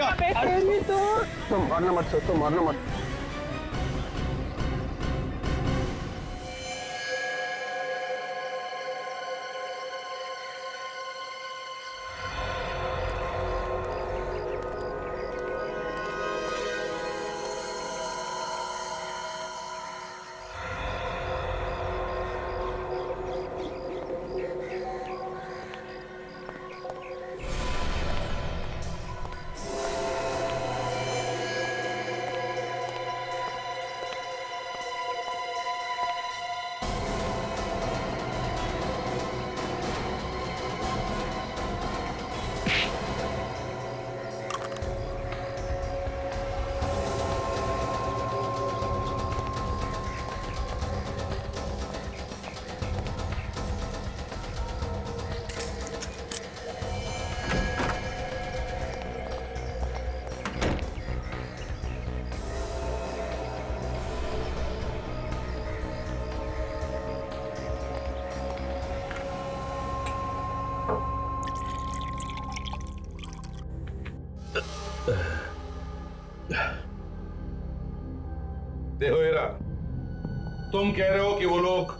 तुम मारना मत, तुम मारना मत। देखो हीरा, तुम कह रहे हो कि वो लोग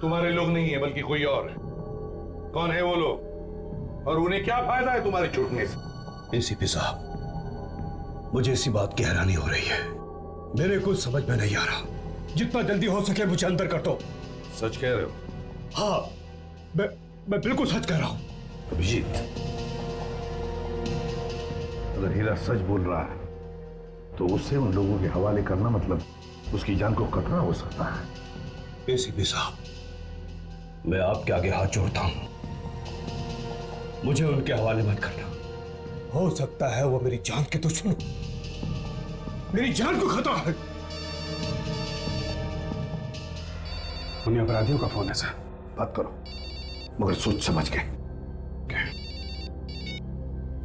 तुम्हारे लोग नहीं है बल्कि कोई और है। कौन है वो लोग और उन्हें क्या फायदा है तुम्हारे छूटने से? एसीपी साहब, मुझे इसी बात की हैरानी हो रही है। मेरे कुछ समझ में नहीं आ रहा। जितना जल्दी हो सके मुझे अंदर कर दो। सच कह रहे हो? हाँ, मैं बिल्कुल सच कह रहा हूं। अभिजीत, अगर हीरा सच बोल रहा है तो उसे उन लोगों के हवाले करना मतलब उसकी जान को खतरा हो सकता है। एसीपी साहब, मैं आपके आगे हाथ जोड़ता हूं, मुझे उनके हवाले मत करना। हो सकता है वो मेरी जान के दुश्मन, मेरी जान को खतरा है। उन्हें अपराधियों का फोन है सर, बात करो मगर सोच समझ के।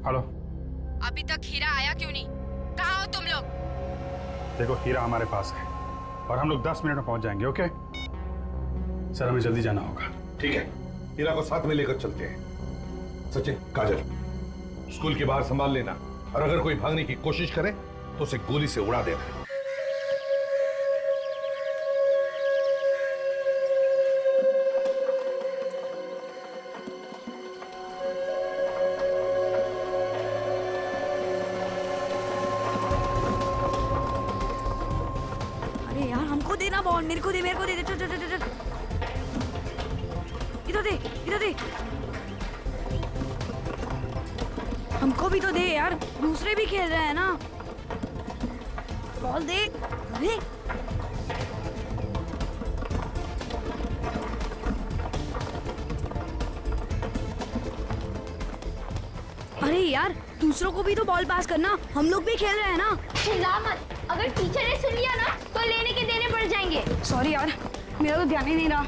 हेलो, अभी तक हीरा आया क्यों नहीं? कहाँ हो तुम लोग? देखो हीरा हमारे पास है और हम लोग 10 मिनट में पहुंच जाएंगे। ओके सर, हमें जल्दी जाना होगा। ठीक है, हीरा को साथ में लेकर चलते हैं। सचिन, काजल, स्कूल के बाहर संभाल लेना और अगर कोई भागने की कोशिश करे तो उसे गोली से उड़ा देना। देना बॉल, मेरे को दे, मेरे को दे, चल चल चल चल, इधर दे, इधर दे, हमको भी तो दे यार, दूसरे भी खेल रहे हैं ना। बॉल दे। अरे अरे यार, दूसरों को भी तो बॉल पास करना, हम लोग भी खेल रहे हैं ना। चिल्ला मत, अगर टीचर ने सुन लिया ना तो लेने के देने पड़ जाएंगे। सॉरी यार, मेरा तो ध्यान ही नहीं रहा।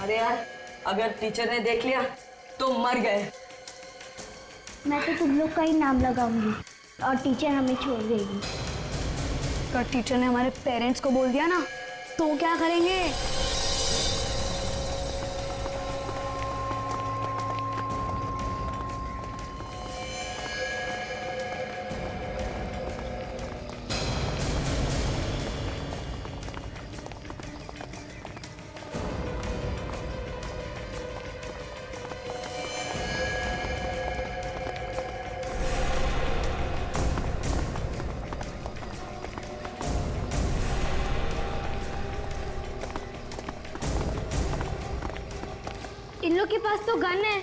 अरे यार, अगर टीचर ने देख लिया तो मर गए। मैं तो तुम लोग का ही नाम लगाऊंगी और टीचर हमें छोड़ देगी। अगर टीचर ने हमारे पेरेंट्स को बोल दिया ना तो क्या करेंगे? इन लोग के पास तो गन है।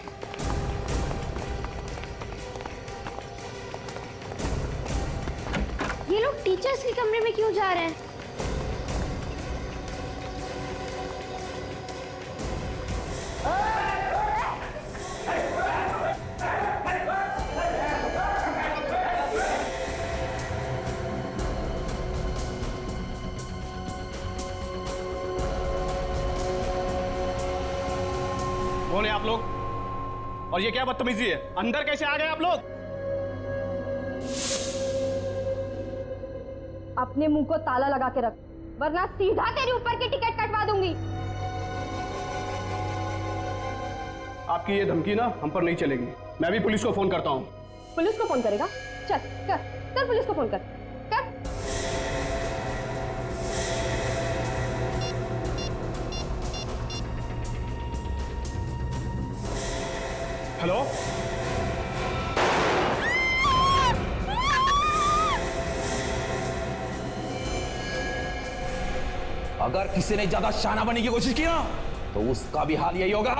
ये लोग टीचर्स के कमरे में क्यों जा रहे हैं? कौन है आप लोग? और ये क्या बदतमीजी है? अंदर कैसे आ गए आप लोग? अपने मुंह को ताला लगा के रख, वरना सीधा तेरे ऊपर की टिकट कटवा दूंगी। आपकी ये धमकी ना हम पर नहीं चलेगी। मैं भी पुलिस को फोन करता हूँ। पुलिस को फोन करेगा? चल कर कर पुलिस को फोन कर कर। हेलो, अगर किसी ने ज्यादा शाना बनने की कोशिश की ना तो उसका भी हाल यही होगा।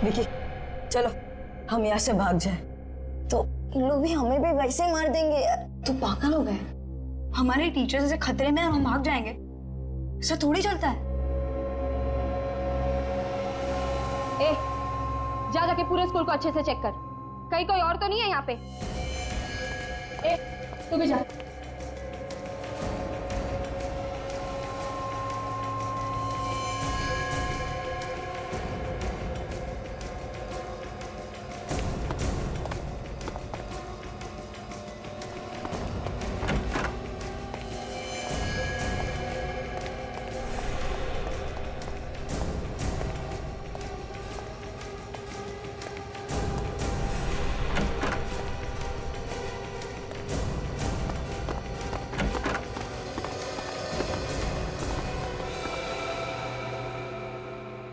विकी, चलो हम यहाँ से भाग जाए। तो इन लोग भी हमें भी वैसे ही मार देंगे। तू पागल हो गए? हमारे टीचर जैसे खतरे में हम भाग जाएंगे, ऐसा थोड़ी चलता है। ए, जा जाके पूरे स्कूल को अच्छे से चेक कर, कहीं कोई और तो नहीं है यहाँ पे। ए, तू भी जा।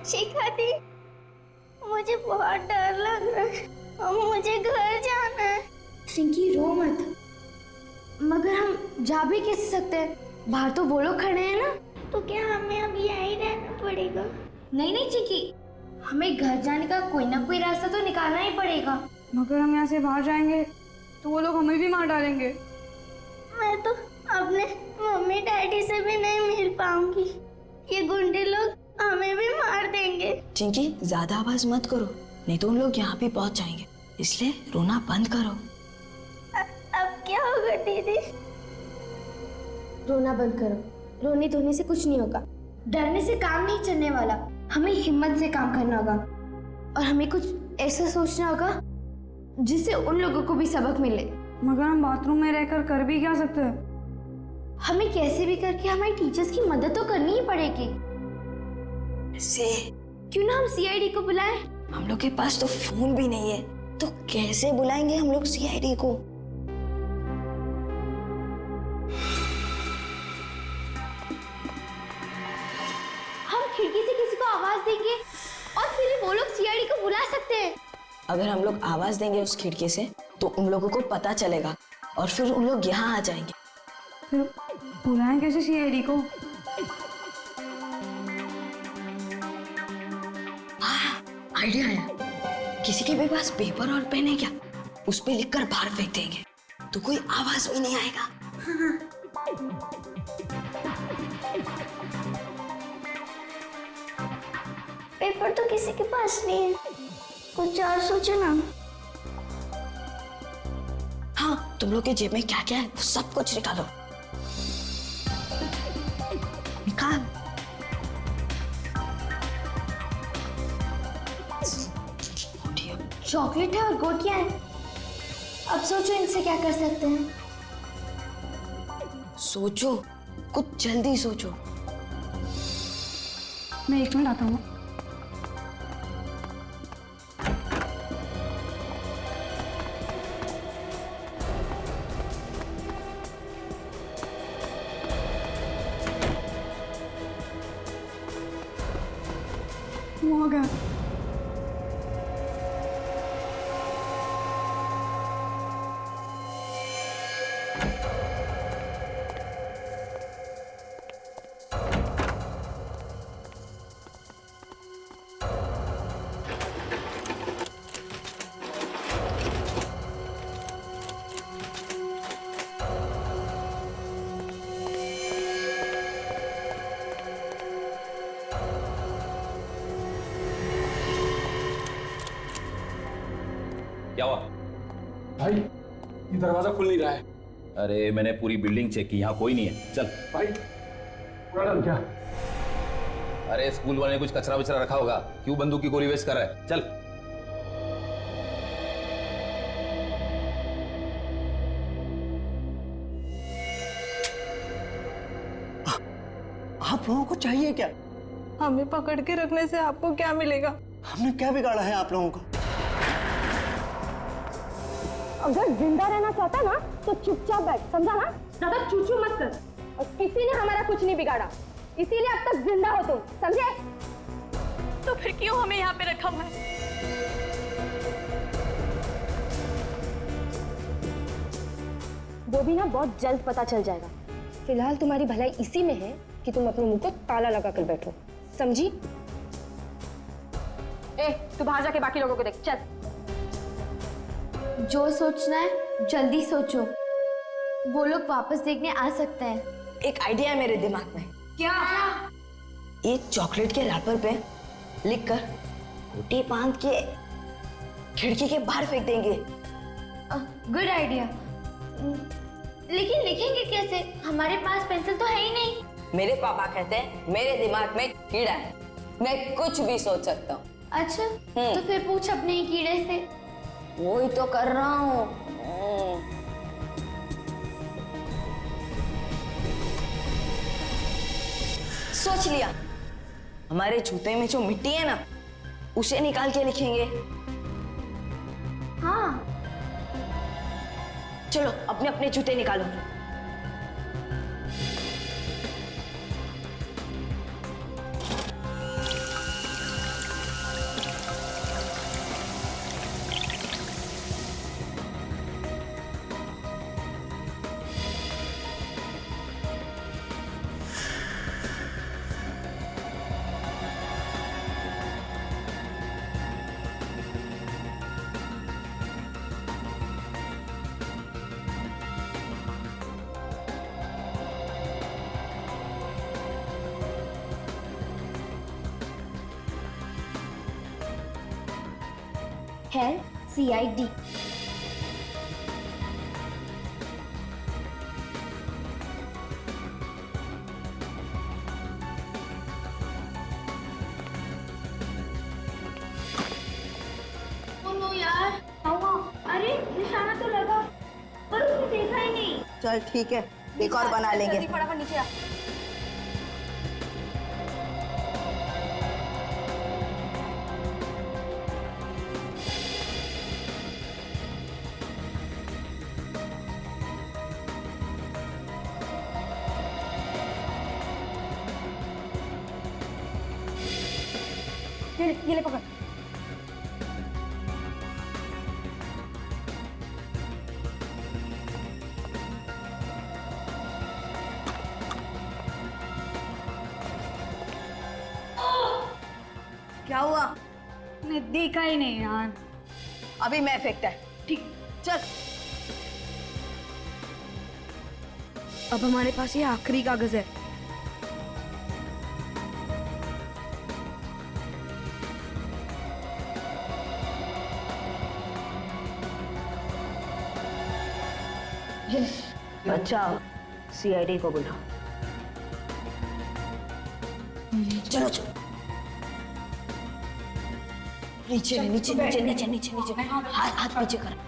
शिखा दी, मुझे बहुत डर लग रहा है और मुझे घर जाना है। रिंकी रो मत, मगर हम जा भी कैसे सकते हैं? बाहर तो वो लोग खड़े हैं ना। तो क्या हमें अब यहीं रहना पड़ेगा? नहीं नहीं चिकी, हमें घर जाने का कोई ना कोई रास्ता तो निकालना ही पड़ेगा। मगर हम यहाँ से बाहर जाएंगे तो वो लोग हमें भी मार डालेंगे। मैं तो अपने मम्मी डैडी से भी नहीं मिल पाऊंगी, ये गुंडे लोग हमें भी मार देंगे। चिंकी, ज्यादा आवाज मत करो, नहीं तो उन लोग यहाँ भी पहुंच जाएंगे, इसलिए रोना बंद करो। अब क्या होगा दीदी? रोना बंद करो, रोने धोने से कुछ नहीं होगा, डरने से काम नहीं चलने वाला। हमें हिम्मत से काम करना होगा और हमें कुछ ऐसा सोचना होगा जिससे उन लोगों को भी सबक मिले। मगर हम बाथरूम में रहकर कर भी क्या सकते हैं? हमें कैसे भी करके हमारे टीचर्स की मदद तो करनी ही पड़ेगी। से क्यों ना हम सीआईडी को बुलाएं? हम लोग के पास तो फोन भी नहीं है, तो कैसे बुलाएंगे हम लोग सीआईडी को? हम खिड़की से किसी को आवाज देंगे और फिर वो लोग सीआईडी को बुला सकते हैं। अगर हम लोग आवाज देंगे उस खिड़की से तो उन लोगों को पता चलेगा और फिर उन लोग यहाँ आ जाएंगे। फिर बुलाएं कैसे सीआईडी को? आइडिया आया, किसी के भी पास पेपर और पेन है क्या? उस पे लिखकर बाहर फेंक देंगे तो कोई आवाज भी नहीं आएगा। पेपर तो किसी के पास नहीं है, कुछ और सोचो ना। हाँ, तुम लोग के जेब में क्या क्या है वो सब कुछ निकालो। निकाल। चॉकलेट है और गोटियां हैं। अब सोचो इनसे क्या कर सकते हैं। सोचो, कुछ जल्दी सोचो। मैं 1 मिनट आता हूँ। वो आ गया। क्या हुआ? भाई, दरवाजा खुल नहीं रहा है। अरे मैंने पूरी बिल्डिंग चेक की, यहाँ कोई नहीं है। चल भाई मैडम क्या? अरे स्कूल वाले ने कुछ कचरा वचरा रखा होगा, क्यों बंदूक की गोली वेस्ट कर रहा है? चल। आप लोगों को चाहिए क्या? हमें पकड़ के रखने से आपको क्या मिलेगा? हमने क्या बिगाड़ा है आप लोगों का? अगर जिंदा रहना चाहता ना तो चुपचाप बैठ, समझा ना? ज्यादा चूचू मत कर। और किसी ने हमारा कुछ नहीं बिगाड़ा, इसीलिए अब तक जिंदा हो तुम, समझे? तो फिर क्यों हमें यहाँ पे रखा हुआ है? वो भी ना बहुत जल्द पता चल जाएगा। फिलहाल तुम्हारी भलाई इसी में है कि तुम अपने मुंह को ताला लगा कर बैठो, समझी? ए, तू बाहर जाके बाकी लोगों को देख, चल। जो सोचना है जल्दी सोचो, वो लोग वापस देखने आ सकते हैं। एक आइडिया है मेरे दिमाग में। क्या? ये चॉकलेट के रैपर पे लिखकर रोटी बांध के खिड़की के बाहर फेंक देंगे। Good idea. लेकिन लिखेंगे कैसे? हमारे पास पेंसिल तो है ही नहीं। मेरे पापा कहते हैं मेरे दिमाग में कीड़ा है, मैं कुछ भी सोच सकता हूँ। अच्छा, तो फिर पूछ अपने ही कीड़े से। वही तो कर रहा हूँ। सोच लिया, हमारे जूते में जो मिट्टी है ना, उसे निकाल के लिखेंगे। हाँ, चलो अपने अपने जूते निकालो। है CID। यार, अरे निशाना तो लगा पर उसने देखा ही नहीं। चल ठीक है, एक और बना लेंगे। फटाफट नीचे आ। ये ले पकड़। क्या हुआ? मैंने देखा ही नहीं यार। अभी मैं फेंकता है। ठीक, चल। अब हमारे पास ये आखिरी कागज है। अच्छा, CID को बुला। चलो चलो, नीचे नीचे नीचे नीचे नीचे नीचे, हाथ पीछे कर।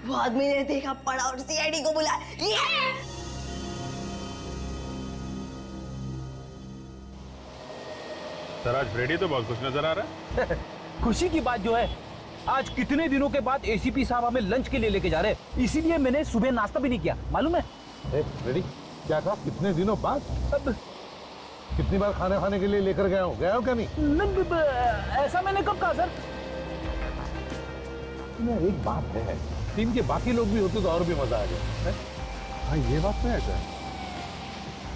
वो आदमी ने देखा, पड़ा और CID को बुलाया। सर आज फ्रेडी तो बहुत खुश नजर आ रहा है। खुशी की बात जो है आज कितने दिनों के बाद एसीपी साहब हमें लंच के लिए लेके जा रहे हैं, इसीलिए मैंने सुबह नाश्ता भी नहीं किया, मालूम है? रेडी? क्या कहा? कितने दिनों बाद? अब कितनी बार खाने खाने के लिए लेकर गया हो क्या नहीं? ऐसा मैंने कब कहा सर? एक बात है, टीम के बाकी लोग भी होते तो और भी मजा आ गया। हाँ ये बात तो है सर।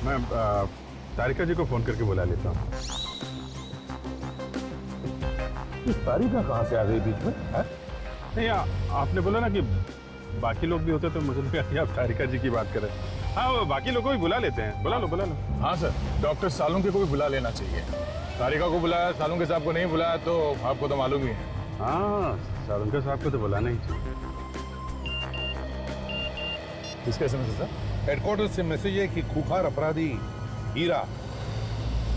मैं तारिका जी को फोन करके बुला लेता हूँ। तारिका कहाँ से आ गई बीच में? नहीं आपने बोला ना कि बाकी लोग भी होते तो मुझे लगा कि आप तारिका जी की बात करें। हाँ वो बाकी लोगों को भी बुला लेते हैं, बुला लो। हाँ सर, डॉक्टर सालुंके को भी बुला लेना चाहिए। तारिका को बुलाया, सालुंके साहब को नहीं बुलाया तो आपको तो मालूम ही है। हाँ सालुंके साहब को तो बुलाना ही चाहिए। किसके समय सर? हेडक्वार्टर से मैसेज है कि खूंखार अपराधी हीरा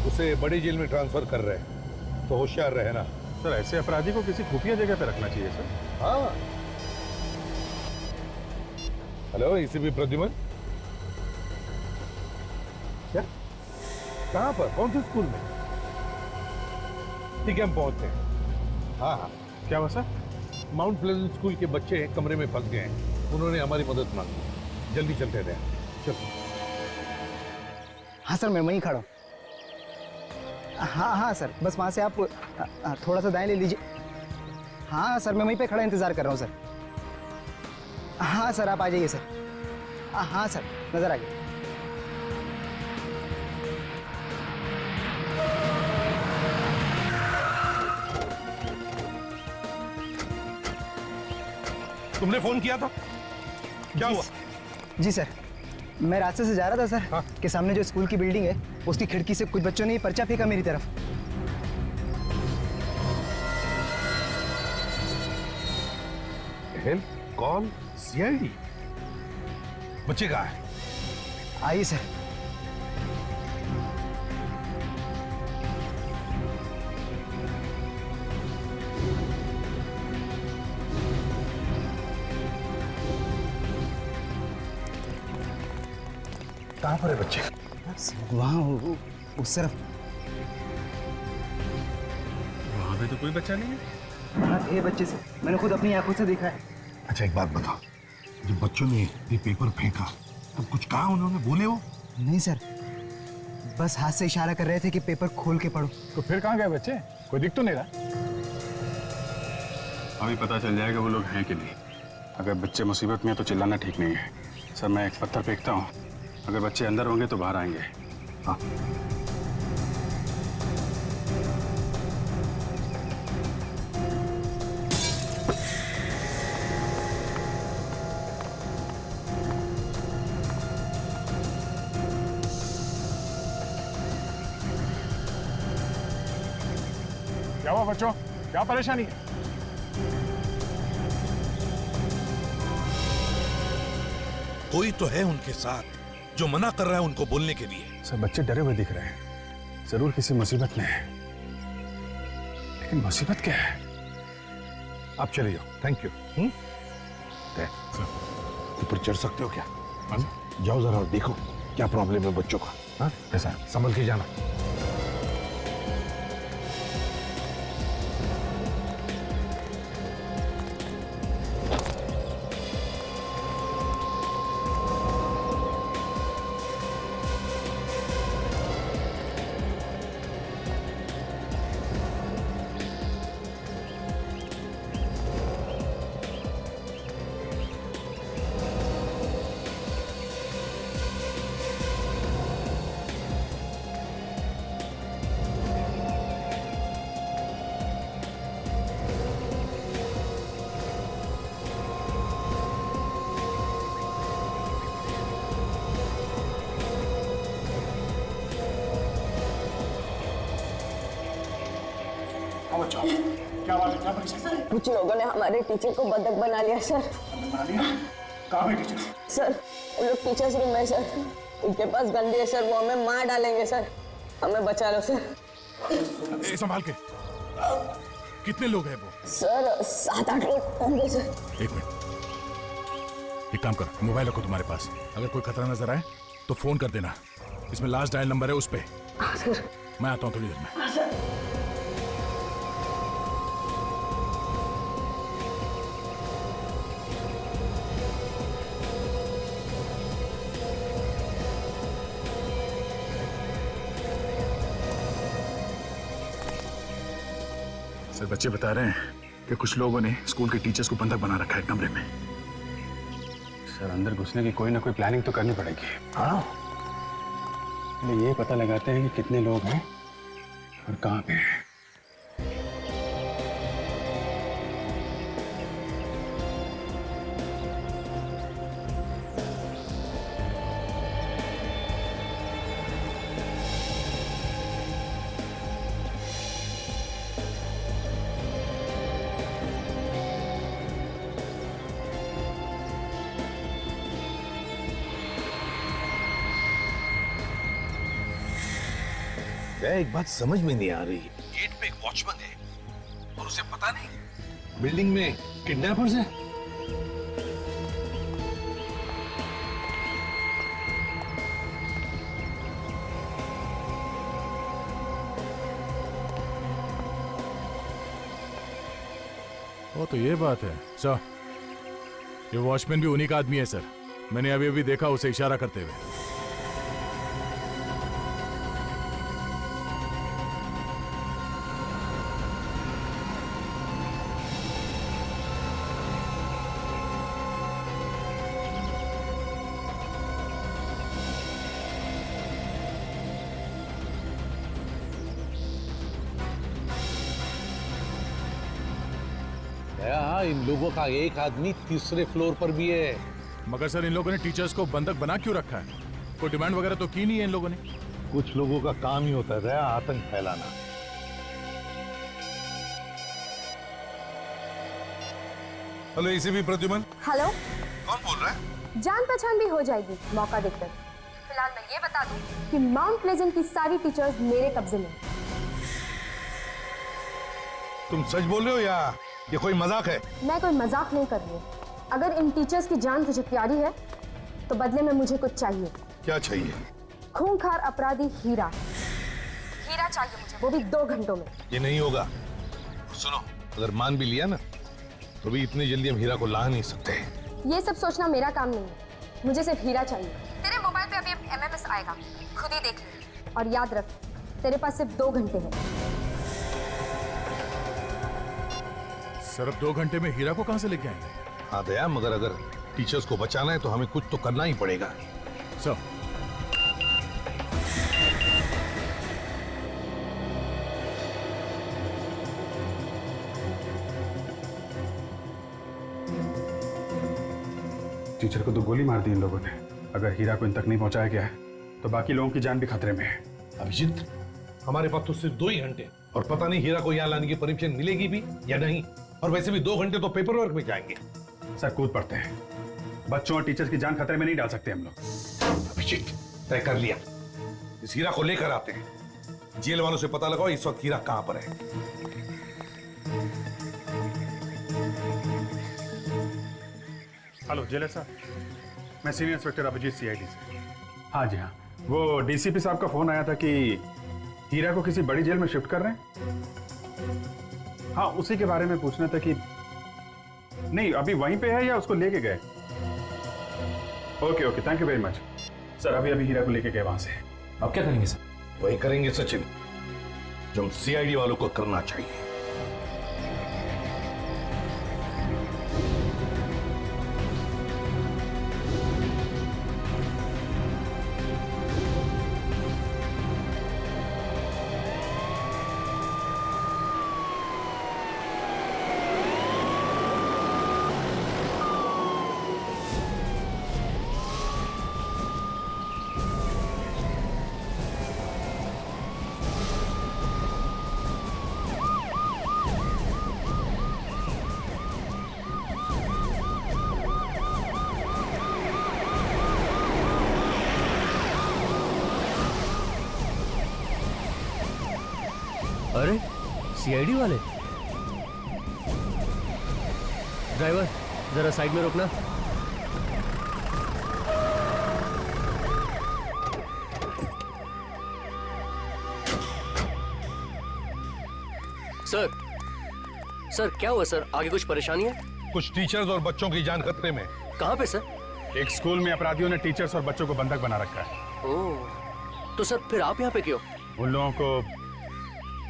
उसे बड़ी जेल में ट्रांसफर कर रहे हैं, तो होशियार रहे ना। सर ऐसे अपराधी को किसी खुफिया जगह पे रखना चाहिए सर। हाँ। हेलो एसीपी प्रद्युमन, क्या? कहाँ पर? कौन से स्कूल में? ठीक है हम पहुंचते हैं। हाँ क्या हुआ सर? माउंट प्लेजेंट स्कूल के बच्चे कमरे में फंस गए हैं, उन्होंने हमारी मदद मांगी। जल्दी चलते रहे। चलो। हाँ सर, मैं वहीं खड़ा हूँ। हाँ सर, बस वहाँ से आप थोड़ा सा दाएं ले लीजिए। हाँ सर, मैं वहीं पे खड़ा इंतज़ार कर रहा हूँ सर। हाँ सर, आप आ जाइए सर। हाँ सर, नज़र आ गया। तुमने फोन किया था? क्या हुआ? जी सर, मैं रास्ते से जा रहा था सर। हाँ? के सामने जो स्कूल की बिल्डिंग है उसकी खिड़की से कुछ बच्चों ने पर्चा फेंका मेरी तरफ। Help call CID. बच्चे कहाँ है? आइए सर। कहाँ पर है बच्चे? वहाँ उस तरफ। वहाँ पे तो कोई बच्चा नहीं है। हाँ थे बच्चे से, मैंने खुद अपनी आंखों से देखा है। अच्छा एक बात बताओ, जब बच्चों ने ये पेपर फेंका तब कुछ कहा उन्होंने? बोले वो? नहीं सर, बस हाथ से इशारा कर रहे थे कि पेपर खोल के पढ़ो। तो फिर कहाँ गए बच्चे? कोई दिख तो नहीं रहा। अभी पता चल जाएगा वो लोग हैं कि नहीं। अगर बच्चे मुसीबत में हैं तो चिल्लाना ठीक नहीं है। सर मैं एक पत्थर फेंकता हूँ, अगर बच्चे अंदर होंगे तो बाहर आएंगे। हाँ क्या हुआ बच्चों, क्या परेशानी है? कोई तो है उनके साथ जो मना कर रहा है उनको बोलने के लिए। सब बच्चे डरे हुए दिख रहे हैं, जरूर किसी मुसीबत में है। लेकिन मुसीबत क्या है? आप चले जाओ। Thank you. ऊपर चढ़ सकते हो क्या? जाओ जरा देखो क्या प्रॉब्लम है बच्चों का। हाँ ऐसा संभल के जाना। क्या बात है? क्या परेशानी? कुछ लोगों ने हमारे टीचर को बंधक बना लिया सर। कहाँ है टीचर? सर वो लोग टीचर्स रूम में सर, उनके पास गंदी है सर, वो हमें मार डालेंगे सर, हमें बचा लो सर। संभाल के। कितने लोग हैं वो? सर 7-8 लोग होंगे सर। एक मिनट, एक काम कर, मोबाइल रखो तुम्हारे पास, अगर कोई खतरा नजर आए तो फोन कर देना, इसमें लास्ट डायल नंबर है उस पे। हाँ सर। मैं आता हूँ थोड़ी देर में। हाँ सर। सर बच्चे बता रहे हैं कि कुछ लोगों ने स्कूल के टीचर्स को बंधक बना रखा है कमरे में। सर अंदर घुसने की कोई ना कोई प्लानिंग तो करनी पड़ेगी। हाँ, ये पता लगाते हैं कि कितने लोग हैं और कहाँ पे हैं। एक बात समझ में नहीं आ रही, गेट पे एक वॉचमैन है और उसे पता नहीं बिल्डिंग में किडनैपर्स हैं। वो तो ये बात है सर, ये वॉचमैन भी उन्हीं का आदमी है सर। मैंने अभी अभी देखा उसे इशारा करते हुए। इन लोगों का एक आदमी तीसरे फ्लोर पर भी है। मगर सर इन लोगों ने टीचर्स को बंधक बना क्यों रखा है? कोई डिमांड वगैरह तो की नहीं है इन लोगों ने। कुछ लोगों का काम ही होता है आतंक फैलाना। Hello ACP Pradyuman. हेलो, कौन बोल रहा है? जान पहचान भी हो जाएगी मौका देखकर। फिलहाल मैं ये बता दूं कि माउंट प्लेजेंट की सारी टीचर्स मेरे कब्जे में हैं। तुम सच बोल रहे हो या ये कोई मजाक है? मैं कोई मजाक नहीं कर रही हूँ। अगर इन टीचर्स की जान तुझे प्यारी है तो बदले में मुझे कुछ चाहिए। क्या चाहिए? खूंखार अपराधी हीरा चाहिए मुझे, वो भी 2 घंटों में। ये नहीं होगा। सुनो, अगर मान भी लिया ना तो भी इतनी जल्दी हम हीरा को ला नहीं सकते। ये सब सोचना मेरा काम नहीं है, मुझे सिर्फ हीरा चाहिए। तेरे मोबाइल पे अभी MMS आएगा, खुद ही देख ले। और याद रख, तेरे पास सिर्फ 2 घंटे हैं। सर अब 2 घंटे में हीरा को कहां से लेके आएंगे? हाँ दया, मगर अगर टीचर्स को बचाना है तो हमें कुछ तो करना ही पड़ेगा। सर टीचर को तो गोली मार दी इन लोगों ने। अगर हीरा को इन तक नहीं पहुंचाया गया तो बाकी लोगों की जान भी खतरे में है। अभिजीत, हमारे पास तो सिर्फ 2 ही घंटे और पता नहीं हीरा को यहाँ लाने की परमिशन मिलेगी भी या नहीं। और वैसे भी 2 घंटे तो पेपर वर्क में जाएंगे। सर कूद पड़ते हैं, बच्चों और टीचर्स की जान खतरे में नहीं डाल सकते हम लोग। अभिजीत, तय कर लिया, इस हीरा को लेकर आते हैं। जेल वालों से पता लगाओ इस वक्त हीरा कहां पर है। हेलो जेलर साहब, मैं सीनियर इंस्पेक्टर अभिजीत CID से। हाँ जी हाँ, वो DCP साहब का फोन आया था कि हीरा को किसी बड़ी जेल में शिफ्ट कर रहे हैं। हाँ, उसी के बारे में पूछना था कि नहीं अभी वहीं पे है या उसको लेके गए। Okay thank you very much sir. अभी हीरा को लेके गए वहां से। अब क्या करेंगे सर? वही करेंगे सचिन जो CID वालों को करना चाहिए। अरे CID वाले। ड्राइवर जरा साइड में रोकना। सर क्या हुआ सर? आगे कुछ परेशानी है? कुछ टीचर्स और बच्चों की जान खतरे में। कहाँ पे सर? एक स्कूल में अपराधियों ने टीचर्स और बच्चों को बंधक बना रखा है। ओह, तो सर फिर आप यहाँ पे क्यों? उन लोगों को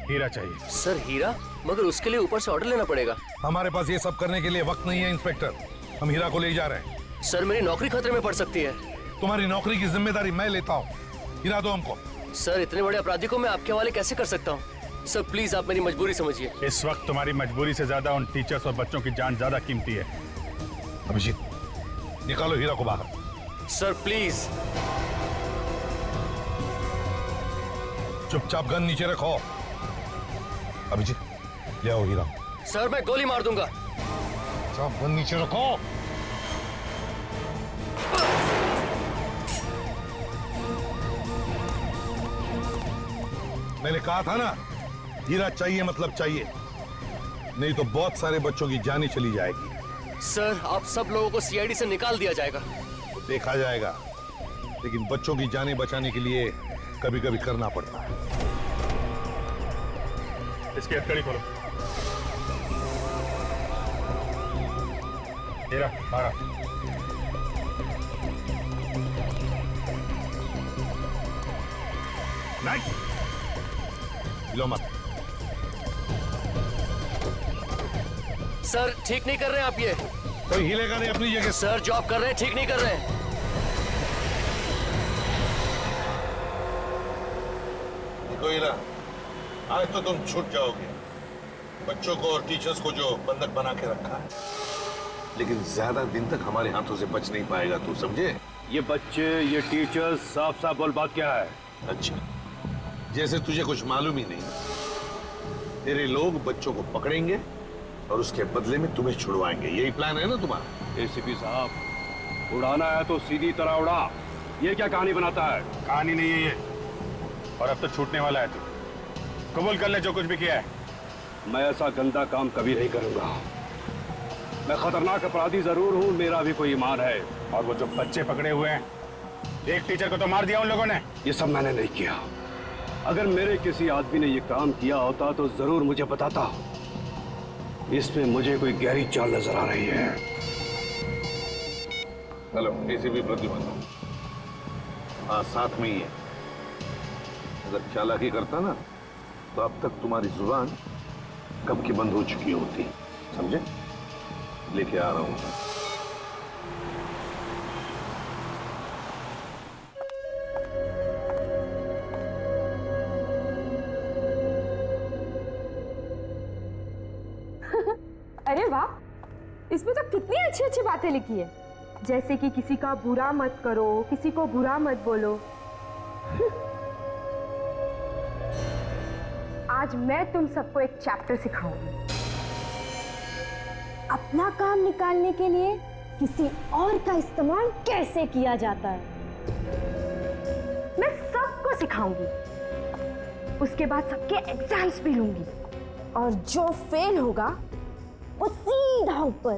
हीरा चाहिए। सर हीरा? मगर उसके लिए ऊपर से ऑर्डर लेना पड़ेगा। हमारे पास ये सब करने के लिए वक्त नहीं है इंस्पेक्टर। हम हीरा को ले जा रहे हैं। सर मेरी नौकरी खतरे में पड़ सकती है। तुम्हारी नौकरी की जिम्मेदारी मैं लेता हूँ। हीरा दो हमको। सर इतने बड़े अपराधी को मैं आपके हवाले कैसे कर सकता हूँ? सर प्लीज आप मेरी मजबूरी समझिए। इस वक्त तुम्हारी मजबूरी से ज्यादा उन टीचर्स और बच्चों की जान ज्यादा कीमती है। अभिजीत, निकालो हीरा को बाहर। Sir please. चुपचाप गन नीचे रखो। अभिजीत, ले आओ हीरा। सर मैं गोली मार दूंगा। चुपचाप गन नीचे रखो। मैंने कहा था ना, हीरा चाहिए मतलब चाहिए, नहीं तो बहुत सारे बच्चों की जान ही चली जाएगी। सर आप सब लोगों को सीआईडी से निकाल दिया जाएगा। तो देखा जाएगा, लेकिन बच्चों की जानें बचाने के लिए कभी कभी करना पड़ता है। इसकी हथकड़ी खोलो। हीरा बाहर आ। नहीं लो मत। सर ठीक नहीं कर रहे हैं आप ये। कोई हिलेगा नहीं अपनी जगह। सर जो आप कर रहे हैं ठीक नहीं कर रहे हैं। देखो हीरा, आज तो तुम छूट जाओगे। बच्चों को और टीचर्स को जो बंधक बना के रखा है, लेकिन ज्यादा दिन तक हमारे हाथों से बच नहीं पाएगा, तू समझे? ये बच्चे, ये टीचर्स, साफ साफ बोल बात क्या है? अच्छा, जैसे तुझे कुछ मालूम ही नहीं। तेरे लोग बच्चों को पकड़ेंगे और उसके बदले में तुम्हें छुड़वाएंगे। यही प्लान है ना तुम्हारा? एसीपी साहब, उड़ाना है तो सीधी तरह उड़ा। ये क्या कहानी बनाता है? कहानी नहीं है ये, और अब तो छूटने वाला है। तू कबूल कर ले जो कुछ भी किया है। मैं ऐसा गंदा काम कभी नहीं करूंगा। मैं खतरनाक अपराधी जरूर हूँ, मेरा भी कोई ईमान है। और वो जो बच्चे पकड़े हुए हैं, एक टीचर को तो मार दिया उन लोगों ने। ये सब मैंने नहीं किया। अगर मेरे किसी आदमी ने ये काम किया होता तो जरूर मुझे बताता। इसमें मुझे कोई गहरी चाल नजर आ रही है। Hello, ACP Pradyuman. हाँ, साथ में ही है। अगर चालाकी करता ना तो अब तक तुम्हारी जुबान कब की बंद हो चुकी होती, समझे? लेके आ रहा हूं। अरे वाह, इसमें तो कितनी अच्छी अच्छी बातें लिखी है, जैसे कि किसी का बुरा मत करो, किसी को बुरा मत बोलो। आज मैं तुम सबको एक चैप्टर सिखाऊंगी। अपना काम निकालने के लिए किसी और का इस्तेमाल कैसे किया जाता है, मैं सबको सिखाऊंगी। उसके बाद सबके एग्जाम्स भी लूंगी, और जो फेल होगा वो सीधा ऊपर।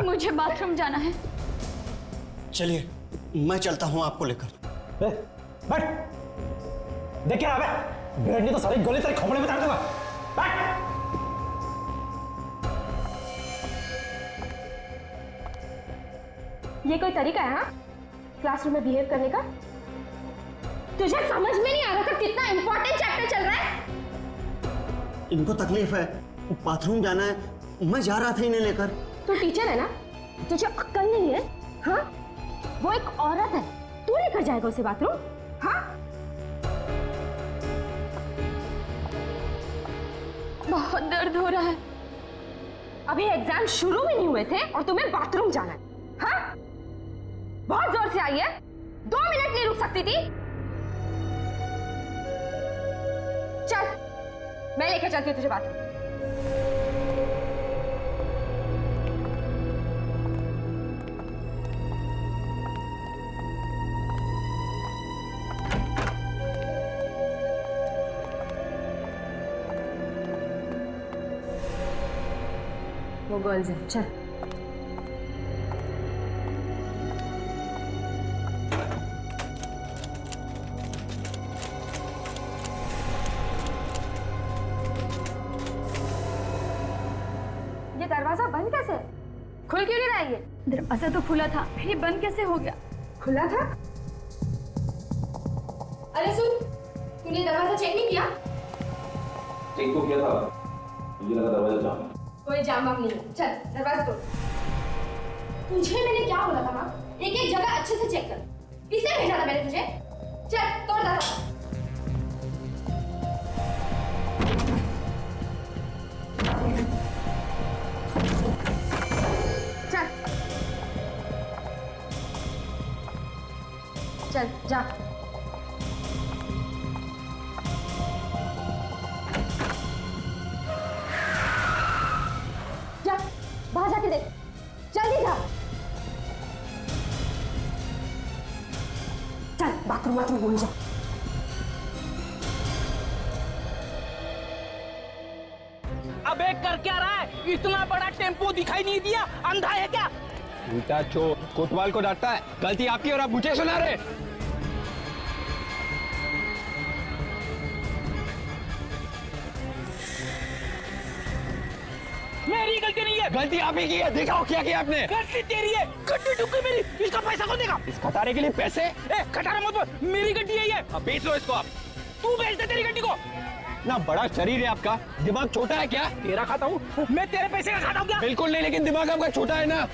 मुझे बाथरूम जाना है। चलिए, मैं चलता हूँ आपको लेकर। बैठ। देख क्या है, भेड़ ने तो सारी गोली तेरे खोपड़े में डाल दूंगा। बैठ। ये कोई तरीका है? हाँ, क्लासरूम में बिहेव करने का? तुझे समझ में नहीं आ रहा था कितना इंपॉर्टेंट चैप्टर चल रहा है? इनको तकलीफ है, बाथरूम जाना है, मैं जा रहा था इन्हें लेकर। तू टीचर है ना, तुझे अक्ल नहीं है? हाँ, वो एक औरत है, तू लेकर जाएगा उसे बाथरूम? हाँ, बहुत दर्द हो रहा है। अभी एग्जाम शुरू भी नहीं हुए थे और तुम्हें बाथरूम जाना है? हाँ, बहुत जोर से आई है, 2 मिनट नहीं रुक सकती थी? चल, मैं लेकर चलती हूँ तुझे बाथरूम। वो गर्ल्स है, चल। ये दरवाजा बंद कैसे? खुल क्यों नहीं रहा है? ये दरवाजा तो खुला था, फिर ये बंद कैसे हो गया? खुला था? अरे सुन, तूने दरवाजा चेक नहीं किया? चेक तो किया था, मुझे लगा दरवाजा जाम है। कोई जाम वाम नहीं है। चल दरवाजा तोड़। तुझे मैंने क्या बोला था माँ? एक एक जगह अच्छे से चेक कर। किसने भेजा था मैंने तुझे? चल तोड़ दरवाजा। चल जा। जा बाहर जाके देख, जल्दी जा। चल बाथरूम भूल जा। अबे कर क्या रहा है? इतना बड़ा टेम्पो दिखाई नहीं दिया? अंधा है क्या? उल्टा चोर कोतवाल को डांटता है। गलती आपकी और आप मुझे सुना रहे। मेरी गलती नहीं है। गलती आप ही की है। दिखाओ क्या किया आपने। गलती तेरी है। गड्डी टूट गई मेरी। इसका पैसा कौन देगा? इस खटारे के लिए पैसे? खटारा मत बोल, मेरी गड्डी है ये। अब बेच लो इसको आप। तू बेच दे तेरी गड्डी को। ना बड़ा शरीर है आपका, दिमाग छोटा है क्या? तेरा खाता हूँ मैं, तेरे पैसे का खाता हूँ क्या? बिल्कुल नहीं, लेकिन दिमाग आपका छोटा है ना।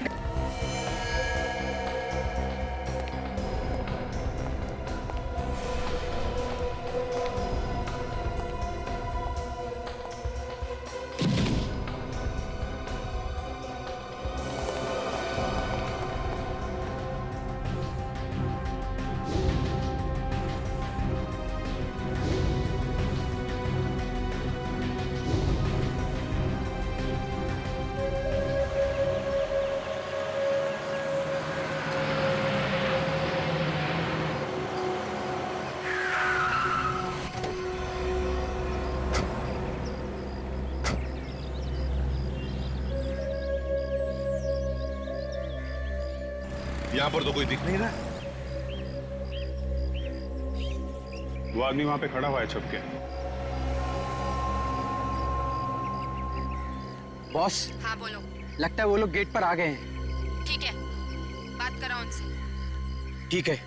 यहाँ पर तो कोई दिख नहीं रहा। वो आदमी वहां पे खड़ा हुआ है छुप के। बॉस। हाँ बोलो। लगता है वो लोग गेट पर आ गए हैं। ठीक है, बात करो उनसे। ठीक है।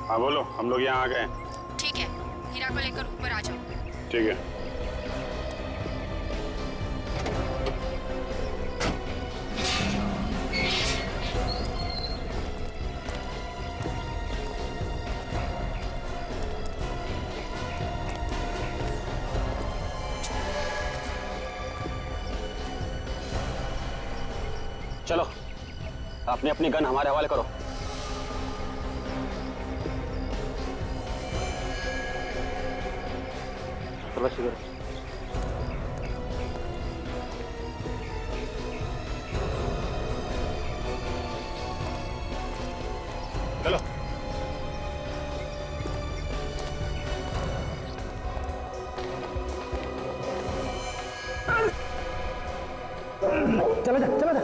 हाँ बोलो, हम लोग यहाँ आ गए हैं। ठीक है, हीरा को लेकर ऊपर आ जाओ। ठीक है। चलो, अपनी अपनी गन हमारे हवाले करो। चलो। चला जा, चला जा।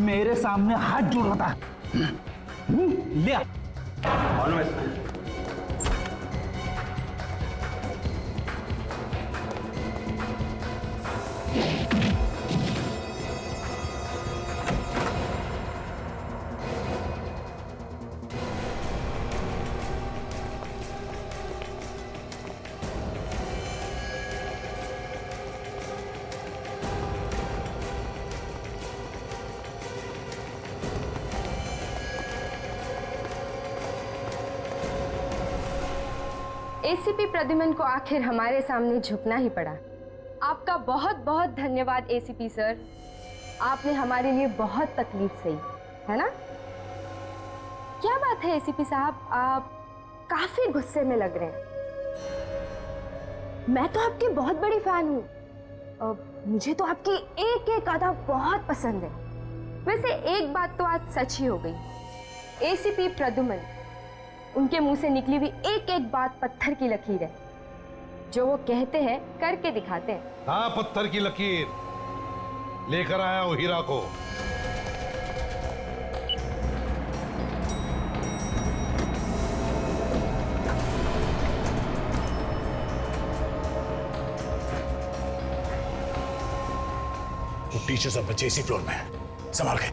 मेरे सामने हाथ जोड़ रहा था। ले आ। एसीपी प्रद्युमन को आखिर हमारे सामने झुकना ही पड़ा। आपका बहुत बहुत धन्यवाद एसीपी सर, आपने हमारे लिए बहुत तकलीफ सही, है ना? क्या बात है एसीपी साहब, आप काफी गुस्से में लग रहे हैं। मैं तो आपकी बहुत बड़ी फैन हूँ। मुझे तो आपकी एक एक अदा बहुत पसंद है। वैसे एक बात तो आज सच ही हो गई। एसीपी प्रद्युमन, उनके मुंह से निकली हुई एक एक बात पत्थर की लकीर है। जो वो कहते हैं करके दिखाते हैं। हाँ, पत्थर की लकीर। लेकर आया हूं हीरा को। टीचर्स और बच्चे इसी फ्लोर में हैं। संभाल के।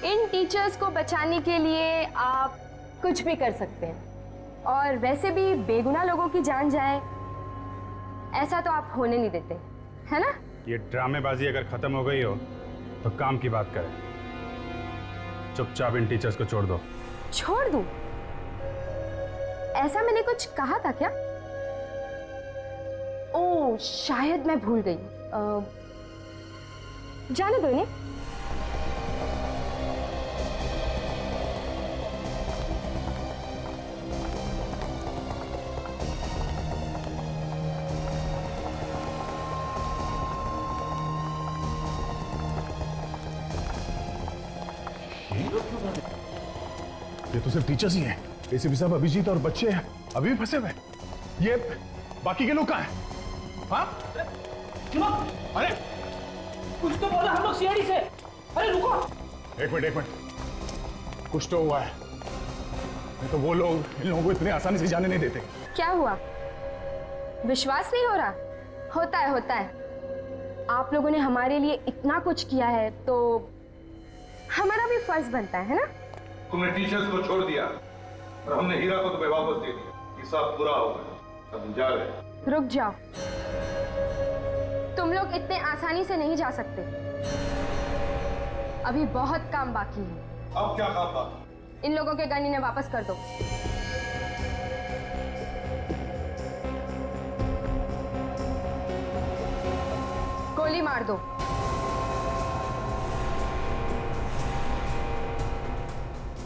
इन टीचर्स को बचाने के लिए आप कुछ भी कर सकते हैं, और वैसे भी बेगुनाह लोगों की जान जाए ऐसा तो आप होने नहीं देते, है ना? ये ड्रामेबाजी अगर खत्म हो गई हो तो काम की बात करें। चुपचाप इन टीचर्स को छोड़ दो। छोड़ दूं? ऐसा मैंने कुछ कहा था क्या? ओह, शायद मैं भूल गई। जाने दो इन्हें। ये तो सिर्फ टीचर्स ही हैं। एसीपी साहब, अभिजीत और बच्चे अभी भी फंसे हुए। ये बाकी के लोग कहाँ हैं? हाँ? अरे कुछ तो बोला, हम लोग सीआईडी से। अरे रुको, एक मिनट। कुछ तो हुआ है, नहीं तो वो लोग इन लोगों को इतने आसानी से जाने नहीं देते। क्या हुआ? विश्वास नहीं हो रहा? होता है, होता है। आप लोगों ने हमारे लिए इतना कुछ किया है तो हमारा भी फर्ज बनता है ना? तुमने टीचर्स को छोड़ दिया और हमने हीरा को तुम्हें वापस दे दिया। हिसाब पूरा हो गया, अब जा रहे। रुक जाओ, तुम लोग इतने आसानी से नहीं जा सकते। अभी बहुत काम बाकी है। अब क्या काम बाकी? इन लोगों के गन इन्हें वापस कर दो। गोली मार दो।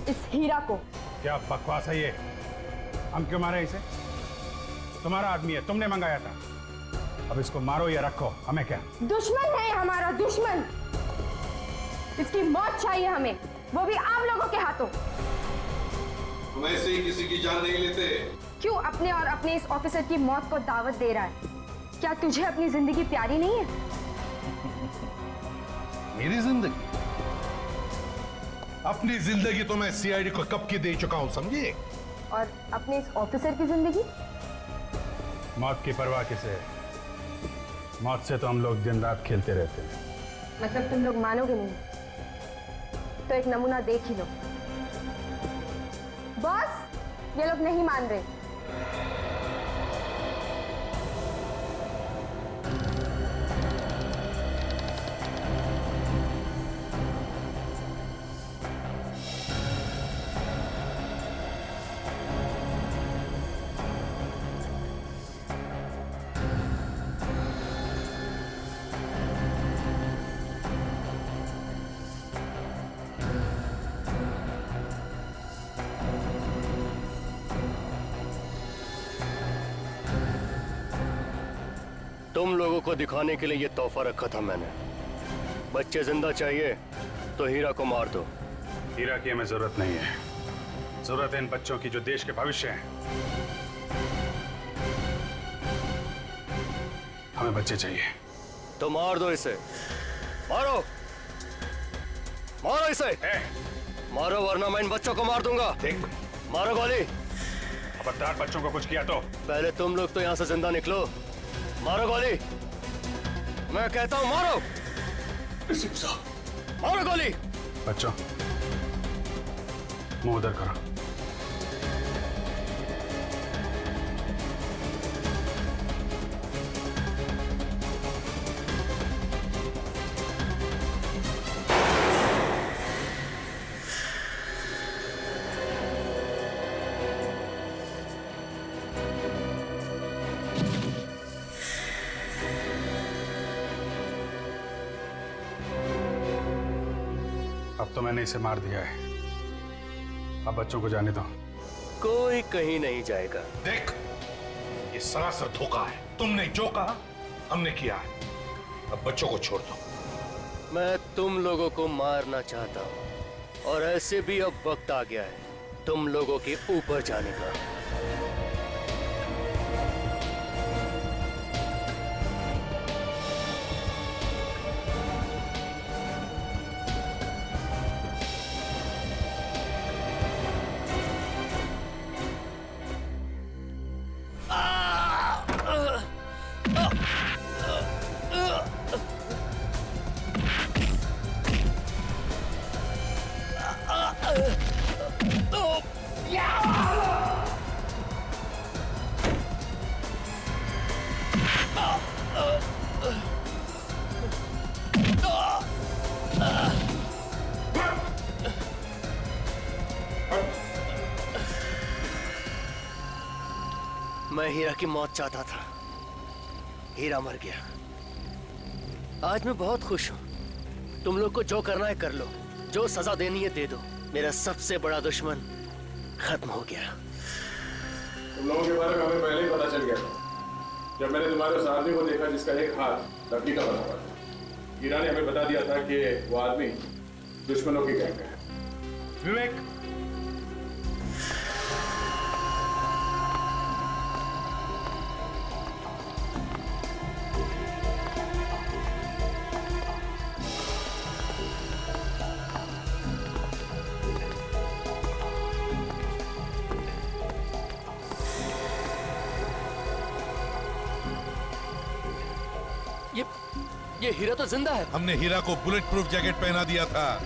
इस हीरा को। क्या बकवास है ये? हम क्यों मारे इसे? तुम्हारा आदमी है, तुमने मंगाया था। अब इसको मारो या रखो, हमें क्या? दुश्मन है हमारा, दुश्मन। इसकी मौत चाहिए हमें, वो भी आप लोगों के हाथों। तुम ऐसे ही किसी की जान नहीं लेते। क्यों अपने और अपने इस ऑफिसर की मौत को दावत दे रहा है? क्या तुझे अपनी जिंदगी प्यारी नहीं है? मेरी जिंदगी? अपनी जिंदगी तो मैं सीआईडी को कब की दे चुका हूं, समझे? और अपने इस ऑफिसर की जिंदगी? मौत की परवाह किसे? मौत से तो हम लोग दिन रात खेलते रहते हैं। मतलब तुम लोग मानोगे नहीं? तो एक नमूना देख ही लो। बॉस, ये लोग नहीं मान रहे। तुम लोगों को दिखाने के लिए ये तोहफा रखा था मैंने। बच्चे जिंदा चाहिए तो हीरा को मार दो। हीरा की हमें जरूरत नहीं है। जरूरत है इन बच्चों की जो देश के भविष्य हैं। हमें बच्चे चाहिए। तो मार दो इसे। मारो, मारो इसे। मारो वरना मैं इन बच्चों को मार दूंगा। मारो गोली। खबरदार बच्चों को कुछ किया तो। पहले तुम लोग तो यहाँ से जिंदा निकलो। मारो गोली। मैं कहता हूँ मारो। मारो गोली। बच्चों, मुंह उधर करो। अब तो मैंने इसे मार दिया है। अब बच्चों को जाने दो। कोई कहीं नहीं जाएगा। देख, ये सरासर धोखा है। तुमने जो कहा हमने किया है। अब बच्चों को छोड़ दो। मैं तुम लोगों को मारना चाहता हूं और ऐसे भी अब वक्त आ गया है तुम लोगों के ऊपर जाने का। मैं हीरा की मौत चाहता था, हीरा मर गया। आज मैं बहुत खुश हूं। तुम लोग को जो करना है कर लो, जो सजा देनी है दे दो। मेरा सबसे बड़ा दुश्मन खत्म हो गया। तुम लोगों के बारे में हमें पहले ही पता चल गया था। जब मैंने तुम्हारे उस आदमी को देखा जिसका एक हाथ लकड़ी का बना हुआ था। हीरा ने हमें बता दिया था कि वो आदमी दुश्मनों की गैंग है। विवेक, ये हीरा तो जिंदा है। हमने हीरा को बुलेट प्रूफ जैकेट पहना दिया था।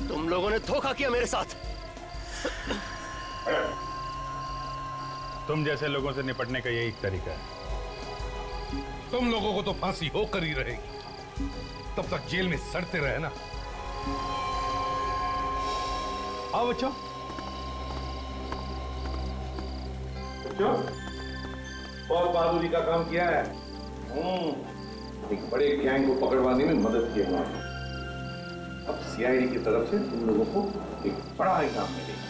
तुम लोगों ने धोखा किया मेरे साथ। तुम जैसे लोगों से निपटने का यही तरीका है। तुम लोगों को तो फांसी होकर ही रहेगी। तब तक जेल में सड़ते रहे ना। आओ बच्चों। बच्चों, बहुत बहादुरी का काम किया है। एक बड़े गैंग को पकड़वाने में मदद की हमारी। अब सीआईडी की तरफ से तुम लोगों को एक बड़ा इनाम मिलेगा।